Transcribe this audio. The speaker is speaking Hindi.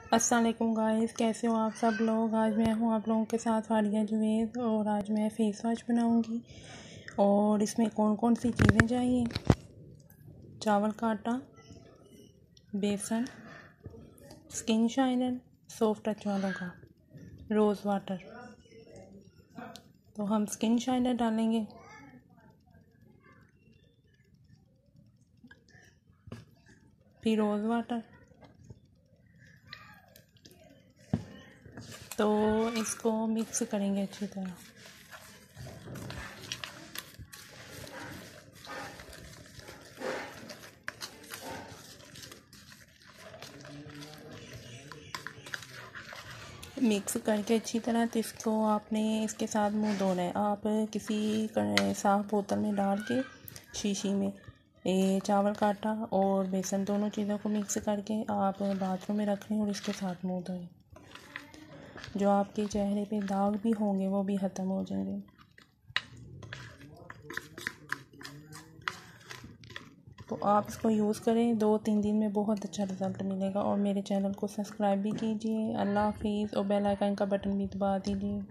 अस्सलाम वालेकुम गाइस, कैसे हो आप सब लोग। आज मैं हूँ आप लोगों के साथ फारिया जुवेद और आज मैं फेस वॉश बनाऊँगी। और इसमें कौन कौन सी चीज़ें चाहिए। चावल का आटा, बेसन, स्किन शाइनर सॉफ्ट टच वालों का, रोज़ वाटर। तो हम स्किन शाइनर डालेंगे, फिर रोज़ वाटर। तो इसको मिक्स करेंगे अच्छी तरह। मिक्स करके अच्छी तरह, तो इसको आपने इसके साथ मुंह धोना है। आप किसी साफ़ बोतल में डाल के शीशी में चावल का आटा और बेसन दोनों चीज़ों को मिक्स करके आप बाथरूम में रख लें और इसके साथ मुंह धोएं। जो आपके चेहरे पे दाग भी होंगे वो भी ख़त्म हो जाएंगे। तो आप इसको यूज़ करें, 2-3 दिन में बहुत अच्छा रिज़ल्ट मिलेगा। और मेरे चैनल को सब्सक्राइब भी कीजिए। अल्लाह हाफिज़ और बेल आइकन का बटन भी दबा दीजिए।